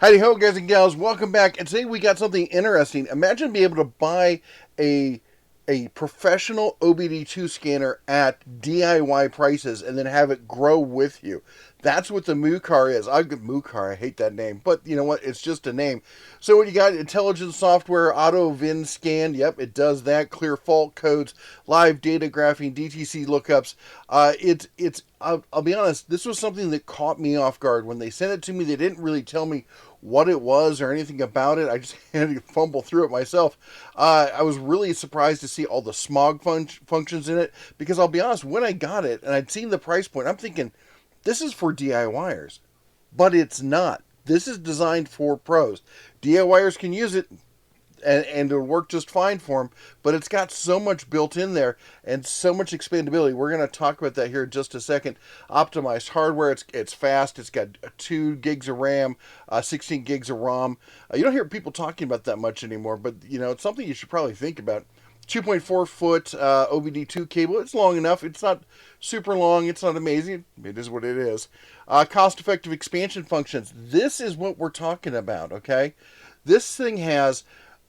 Howdy ho, guys and gals. Welcome back. And today we got something interesting. Imagine being able to buy a professional OBD2 scanner at DIY prices and then have it grow with you. That's what the MUCAR is. MUCAR, I hate that name, but you know what? It's just a name. So what you got? Intelligent software, auto VIN scan. Yep, it does that. Clear fault codes, live data graphing, DTC lookups. I'll be honest. This was something that caught me off guard when they sent it to me. They didn't really tell me what it was or anything about it. I just had to fumble through it myself. I was really surprised to see all the smog functions in it because I'll be honest, when I got it and I'd seen the price point, I'm thinking, this is for DIYers. But it's not. This is designed for pros. DIYers can use it and it'll work just fine for them, but it's got so much built in there and so much expandability. We're going to talk about that here in just a second. Optimized hardware, it's fast. It's got 2 gigs of RAM, 16 gigs of ROM. You don't hear people talking about that much anymore, but you know, it's something you should probably think about. 2.4 foot OBD2 cable. It's long enough. It's not super long. It's not amazing. It is what it is. Cost effective expansion functions. This is what we're talking about, okay? This thing has,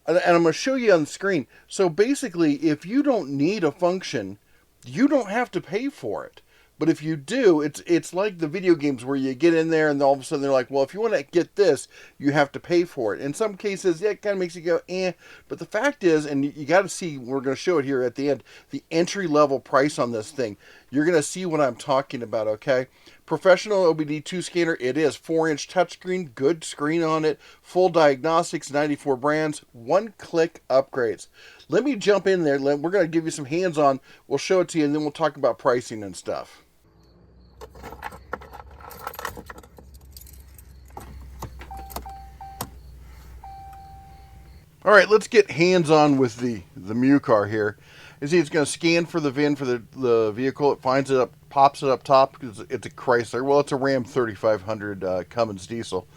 and I'm going to show you on the screen. So basically, if you don't need a function, you don't have to pay for it. But if you do, it's like the video games where you get in there and all of a sudden they're like, well, if you want to get this, you have to pay for it. In some cases, yeah, it kind of makes you go, eh. But the fact is, and you got to see, we're going to show it here at the end, the entry-level price on this thing. You're going to see what I'm talking about, okay? Professional OBD2 scanner, it is 4-inch touchscreen, good screen on it, full diagnostics, 94 brands, one-click upgrades. Let me jump in there. We're going to give you some hands-on. We'll show it to you, and then we'll talk about pricing and stuff. All right, let's get hands-on with the MUCAR here. You see, it's going to scan for the VIN for the vehicle. It finds it up, pops it up top because it's a Chrysler. Well, it's a Ram 3500 Cummins diesel.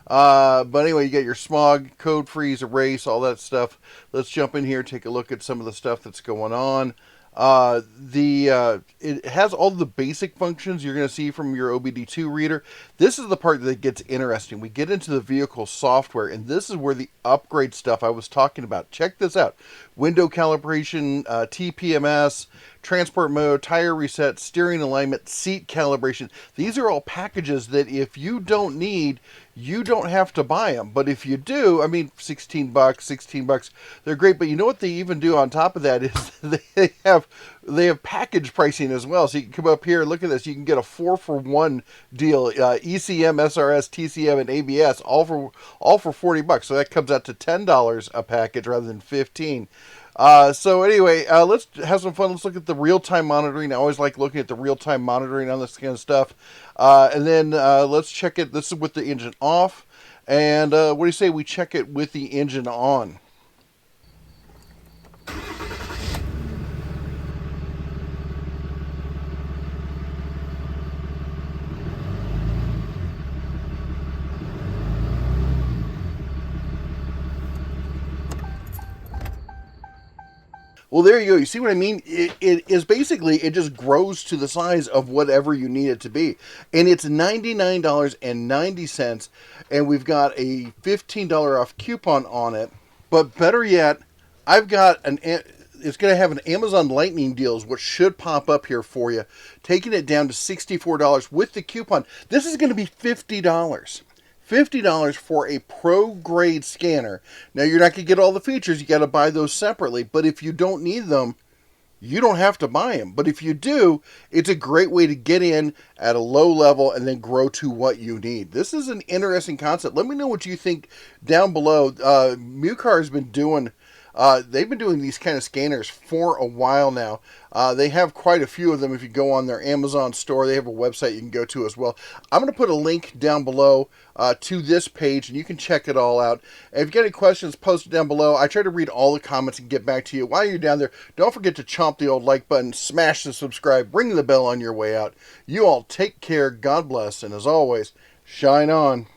But anyway, you get your smog, code freeze, erase, all that stuff. Let's jump in here, take a look at some of the stuff that's going on. It has all the basic functions you're going to see from your OBD2 reader. This is the part that gets interesting. We get into the vehicle software, and this is where the upgrade stuff I was talking about. Check this out. Window calibration, TPMS, transport mode, tire reset, steering alignment, seat calibration. These are all packages that if you don't need, you don't have to buy them. But if you do, I mean, $16, they're great. But you know what they even do on top of that is they have package pricing as well. So you can come up here and look at this. You can get a 4-for-1 deal, ECM, SRS, TCM, and ABS, all for $40. So that comes out to $10 a package rather than $15. So anyway, let's have some fun. Let's look at the real-time monitoring. I always like looking at the real-time monitoring on this kind of stuff. And then let's check it. This is with the engine off. And what do you say we check it with the engine on? Well, there you go. You see what I mean? It is basically, it just grows to the size of whatever you need it to be. And it's $99.90, and we've got a $15 off coupon on it. But better yet, I've got it's going to have an Amazon Lightning deals, which should pop up here for you, taking it down to $64 with the coupon. This is going to be $50. $50 for a pro grade scanner. Now you're not going to get all the features. You got to buy those separately. But if you don't need them, you don't have to buy them. But if you do, it's a great way to get in at a low level and then grow to what you need. This is an interesting concept. Let me know what you think down below. MUCAR has been doing they've been doing these kind of scanners for a while now. They have quite a few of them. If you go on their Amazon store, they have a website you can go to as well. I'm going to put a link down below to this page, and you can check it all out. And if you got any questions, post it down below. I try to read all the comments and get back to you. While you're down there, don't forget to chomp the old like button, smash the subscribe, ring the bell on your way out. You all take care, God bless, and as always, shine on.